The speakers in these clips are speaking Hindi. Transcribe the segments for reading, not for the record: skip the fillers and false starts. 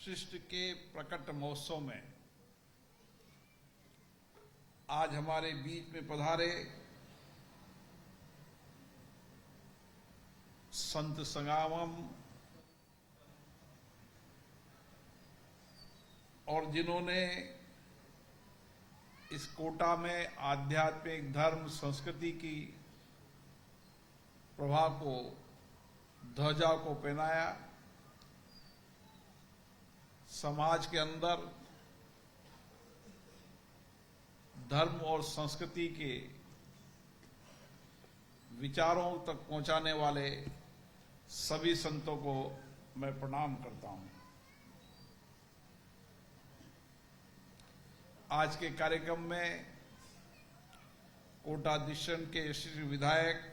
सृष्टि के प्रकट महोत्सव में आज हमारे बीच में पधारे संत संगमम और जिन्होंने इस कोटा में आध्यात्मिक धर्म संस्कृति की प्रभा को ध्वजा को पहनाया, समाज के अंदर धर्म और संस्कृति के विचारों तक पहुंचाने वाले सभी संतों को मैं प्रणाम करता हूं। आज के कार्यक्रम में कोटा दक्षिण के श्री विधायक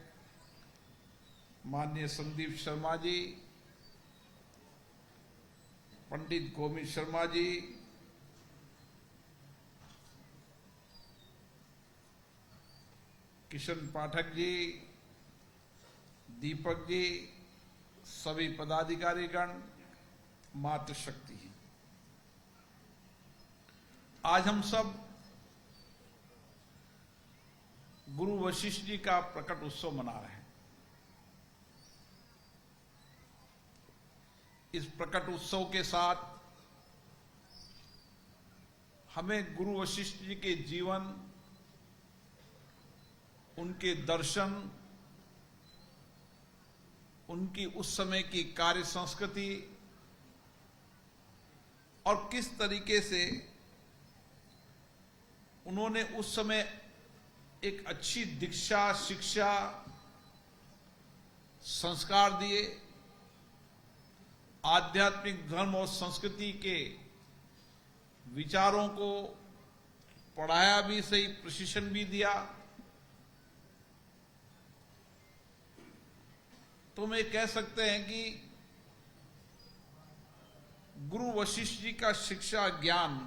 माननीय संदीप शर्मा जी, पंडित गोविंद शर्मा जी, किशन पाठक जी, दीपक जी, सभी पदाधिकारीगण, मातृशक्ति, आज हम सब गुरु वशिष्ठ जी का प्रकट उत्सव मना रहे हैं। इस प्रकट उत्सव के साथ हमें गुरु वशिष्ठ जी के जीवन, उनके दर्शन, उनकी उस समय की कार्य संस्कृति और किस तरीके से उन्होंने उस समय एक अच्छी दीक्षा, शिक्षा, संस्कार दिए, आध्यात्मिक धर्म और संस्कृति के विचारों को पढ़ाया भी सही, प्रशिक्षण भी दिया। तो मैं कह सकते हैं कि गुरु वशिष्ठ जी का शिक्षा ज्ञान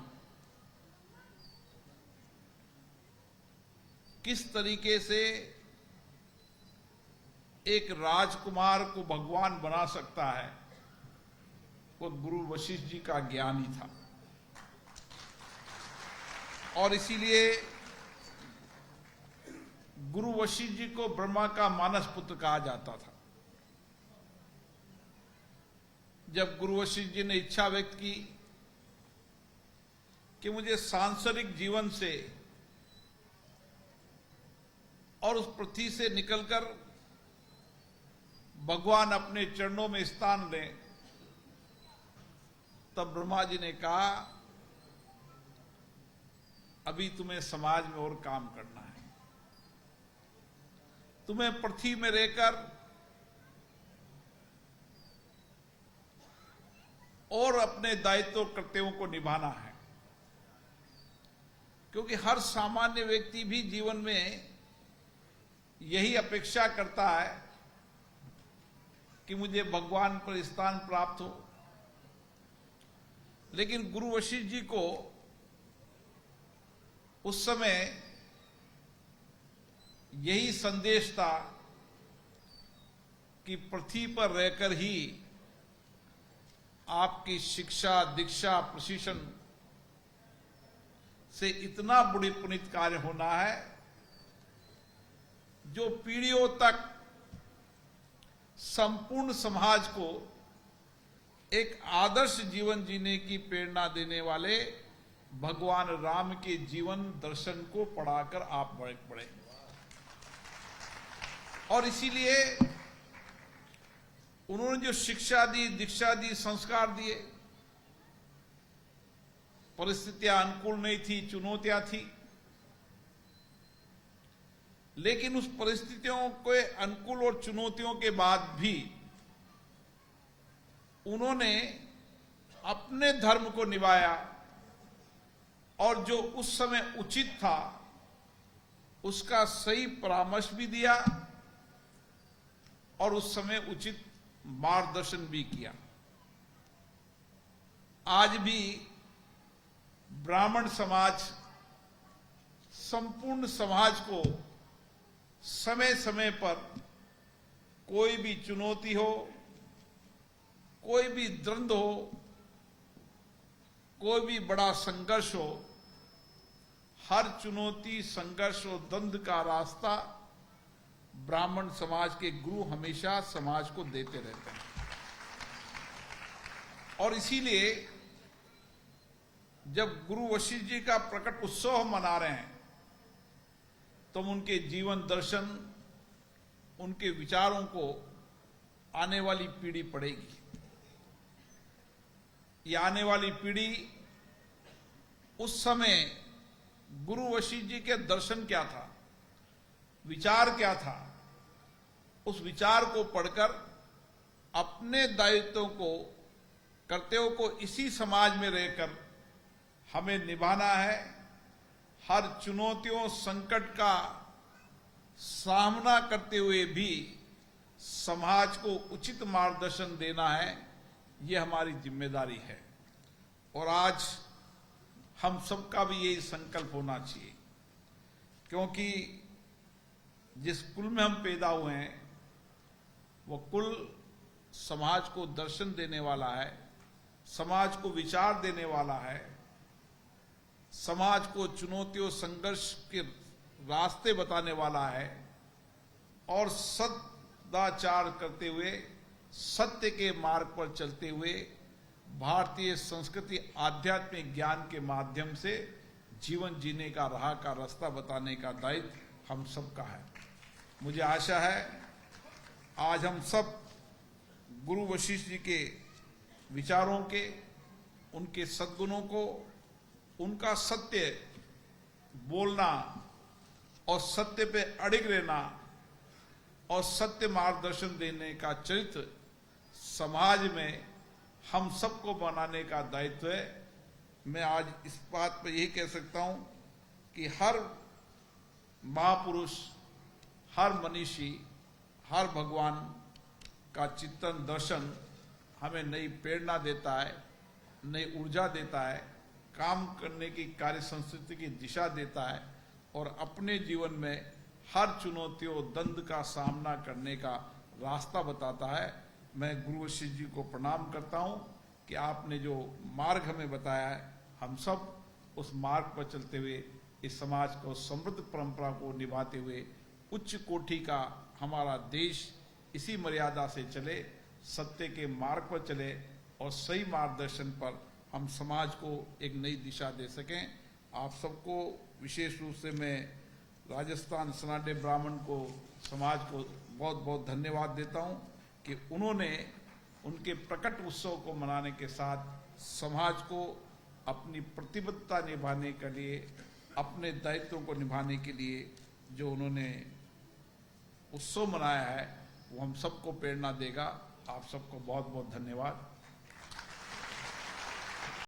किस तरीके से एक राजकुमार को भगवान बना सकता है, वो गुरु वशिष्ठ जी का ज्ञान ही था। और इसीलिए गुरु वशिष्ठ जी को ब्रह्मा का मानस पुत्र कहा जाता था। जब गुरु वशिष्ठ जी ने इच्छा व्यक्त की कि मुझे सांसारिक जीवन से और उस पृथ्वी से निकलकर भगवान अपने चरणों में स्थान लें, तब ब्रह्मा जी ने कहा, अभी तुम्हें समाज में और काम करना है, तुम्हें पृथ्वी में रहकर और अपने दायित्व कर्तव्यों को निभाना है। क्योंकि हर सामान्य व्यक्ति भी जीवन में यही अपेक्षा करता है कि मुझे भगवान पर स्थान प्राप्त हो। लेकिन गुरु वशिष्ठ जी को उस समय यही संदेश था कि पृथ्वी पर रहकर ही आपकी शिक्षा, दीक्षा, प्रशिक्षण से इतना बड़ी पुनीत कार्य होना है जो पीढ़ियों तक संपूर्ण समाज को एक आदर्श जीवन जीने की प्रेरणा देने वाले भगवान राम के जीवन दर्शन को पढ़ाकर आप बढ़े। और इसीलिए उन्होंने जो शिक्षा दी, दीक्षा दी, संस्कार दिए, परिस्थितियां अनुकूल नहीं थी, चुनौतियां थी, लेकिन उस परिस्थितियों के अनुकूल और चुनौतियों के बाद भी उन्होंने अपने धर्म को निभाया और जो उस समय उचित था उसका सही परामर्श भी दिया और उस समय उचित मार्गदर्शन भी किया। आज भी ब्राह्मण समाज संपूर्ण समाज को समय समय पर कोई भी चुनौती हो, कोई भी द्वंद्व हो, कोई भी बड़ा संघर्ष हो, हर चुनौती, संघर्ष और द्वंद्व का रास्ता ब्राह्मण समाज के गुरु हमेशा समाज को देते रहते हैं। और इसीलिए जब गुरु वशिष्ठ जी का प्रकट उत्सव हम मना रहे हैं तो हम उनके जीवन दर्शन, उनके विचारों को आने वाली पीढ़ी पढ़ेगी। ये आने वाली पीढ़ी उस समय गुरु वशिष्ठ जी के दर्शन क्या था, विचार क्या था, उस विचार को पढ़कर अपने दायित्वों को, कर्तव्यों को इसी समाज में रहकर हमें निभाना है। हर चुनौतियों, संकट का सामना करते हुए भी समाज को उचित मार्गदर्शन देना है, ये हमारी जिम्मेदारी है। और आज हम सबका भी यही संकल्प होना चाहिए, क्योंकि जिस कुल में हम पैदा हुए हैं वो कुल समाज को दर्शन देने वाला है, समाज को विचार देने वाला है, समाज को चुनौतियों, संघर्ष के रास्ते बताने वाला है और सदाचार करते हुए, सत्य के मार्ग पर चलते हुए भारतीय संस्कृति, आध्यात्मिक ज्ञान के माध्यम से जीवन जीने का राह का रास्ता बताने का दायित्व हम सबका है। मुझे आशा है आज हम सब गुरु वशिष्ठ जी के विचारों के, उनके सद्गुणों को, उनका सत्य बोलना और सत्य पे अड़िग रहना और सत्य मार्गदर्शन देने का चरित्र समाज में हम सबको बनाने का दायित्व है। मैं आज इस बात पर यही कह सकता हूं कि हर महापुरुष, हर मनीषी, हर भगवान का चिंतन, दर्शन हमें नई प्रेरणा देता है, नई ऊर्जा देता है, काम करने की कार्य संस्कृति की दिशा देता है और अपने जीवन में हर चुनौतियों, द्वंद्व का सामना करने का रास्ता बताता है। मैं गुरु वशिष्ठ जी को प्रणाम करता हूं कि आपने जो मार्ग हमें बताया है, हम सब उस मार्ग पर चलते हुए इस समाज को, समृद्ध परंपरा को निभाते हुए उच्च कोटि का हमारा देश इसी मर्यादा से चले, सत्य के मार्ग पर चले और सही मार्गदर्शन पर हम समाज को एक नई दिशा दे सकें। आप सबको विशेष रूप से मैं राजस्थान सनातन ब्राह्मण को, समाज को बहुत बहुत धन्यवाद देता हूं कि उन्होंने उनके प्रकट उत्सव को मनाने के साथ समाज को अपनी प्रतिबद्धता निभाने के लिए, अपने दायित्वों को निभाने के लिए जो उन्होंने उत्सव मनाया है वो हम सबको प्रेरणा देगा। आप सबको बहुत बहुत धन्यवाद।